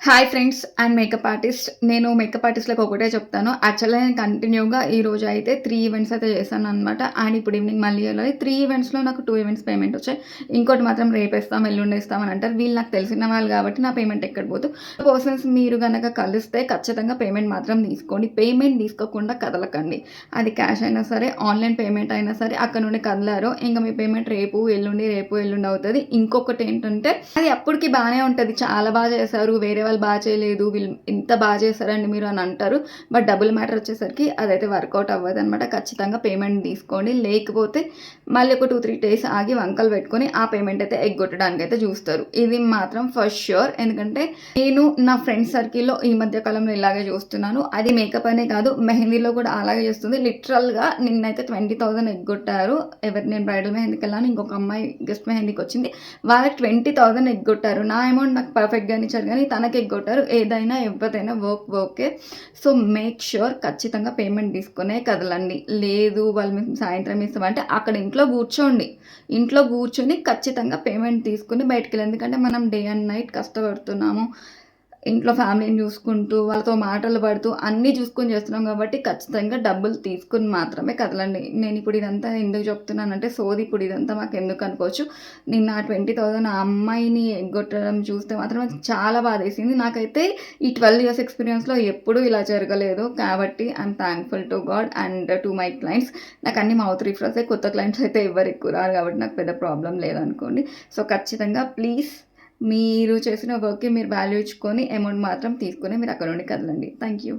Hi friends and makeup artist. నేను makeup ఆర్టిస్ట్‌లకి ఒకటే చెప్తాను. యాక్చువల్‌గా నేను కంటిన్యూగా ఈరోజు అయితే 3 ఈవెంట్స్ అయితే చేశాననమాట. అండ్ ఇప్పుడు ఈవినింగ్ మళ్ళీ వెళ్ళాలి. 3 ఈవెంట్స్‌లో నాకు 2 ఈవెంట్స్ పేమెంట్ వచ్చాయి. ఇంకోటి మాత్రం రేపేస్తాం, ఎల్లుండేస్తాం అని అంటారు. వీళ్ళు నాకు తెలిసిన వాళ్ళు కాబట్టి నా పేమెంట్ ఎక్కడ పోదు. పర్సన్స్ మీరు గనక కలిస్తే ఖచ్చితంగా పేమెంట్ మాత్రం తీసుకోండి. పేమెంట్ తీసుకోకుండా కదలకండి. అది క్యాష్ అయినా సరే, ఆన్‌లైన్ పేమెంట్ అయినా సరే, అక్కడ నుండి కదిలారో ఇంక మీ పేమెంట్ రేపు, ఎల్లుండి అవుతది. ఇంకొకటి ఏంటంటే అది అప్పటికి బానే ఉంటది. చాలా బాగా చేశారు, వేరే వాళ్ళు బాగా చేయలేదు, వీళ్ళు ఇంత బాగా చేశారండి మీరు అని అంటారు. బట్ డబుల్ మ్యాటర్ వచ్చేసరికి అదైతే వర్కౌట్ అవ్వదనమాట. ఖచ్చితంగా పేమెంట్ తీసుకోండి. లేకపోతే మళ్ళీ ఒక 2-3 డేస్ ఆగి వంకలు పెట్టుకొని ఆ పేమెంట్ అయితే ఎగ్గొట్టడానికి అయితే చూస్తారు. ఇది మాత్రం ఫస్ట్ ష్యూర్. ఎందుకంటే నేను నా ఫ్రెండ్స్ సర్కిల్‌లో ఈ మధ్య కాలంలో ఇలాగే చూస్తున్నాను. అది మేకప్ అనే కాదు, మెహందీలో కూడా అలాగే చేస్తుంది. లిటరల్‌గా నిన్నైతే 20,000 ఎగ్గొట్టారు. నేను బ్రైడల్ మెహందీకి వెళ్ళాను. ఇంకొక అమ్మాయి గెస్ట్ మెహందీకి వచ్చింది. వాళ్ళకి 20,000 ఎగ్గొట్టారు. నా అమౌంట్ నాకు పర్ఫెక్ట్‌గానే ఇచ్చారు కానీ తనకి ఎగ్గొట్టారు. ఏదైనా ఎవరిదైనా వర్కే. సో మేక్ ష్యూర్ ఖచ్చితంగా పేమెంట్ తీసుకునే కదలండి. లేదు వాళ్ళు మేము సాయంత్రం ఇస్తామంటే అక్కడ ఇంట్లో కూర్చొని ఖచ్చితంగా పేమెంట్ తీసుకుని బయటికెళ్ళండి. ఎందుకంటే మనం డే అండ్ నైట్ కష్టపడుతున్నాము. ఇంట్లో ఫ్యామిలీని చూసుకుంటూ, వాళ్ళతో మాటలు పడుతూ అన్నీ చూసుకొని చేస్తున్నాం కాబట్టి ఖచ్చితంగా డబ్బులు తీసుకొని మాత్రమే కదలండి. నేను ఇప్పుడు ఇదంతా ఎందుకు చెప్తున్నానంటే సోది ఇప్పుడు ఇదంతా మాకెందుకు అనుకోవచ్చు. నిన్న ఆ 20,000 ఆ అమ్మాయిని ఎగ్గొట్టడం చూస్తే మాత్రం నాకు చాలా బాధేసింది. నాకైతే ఈ 12 ఇయర్స్ ఎక్స్‌పీరియన్స్‌లో ఎప్పుడూ ఇలా జరగలేదు. కాబట్టి I'm thankful to God and to my clients. నాకు అన్ని మౌత్ రిఫరల్సే. కొత్త క్లయింట్స్ అయితే ఎవ్వరు ఎక్కువ రారు కాబట్టి నాకు పెద్ద ప్రాబ్లమ్ లేదనుకోండి. సో ఖచ్చితంగా ప్లీజ్ మీరు చేసిన వర్క్‌కి మీరు వాల్యూ ఇచ్చుకొని అమౌంట్ మాత్రం తీసుకొని మీరు అక్కడ నుండి కదలండి. Thank you.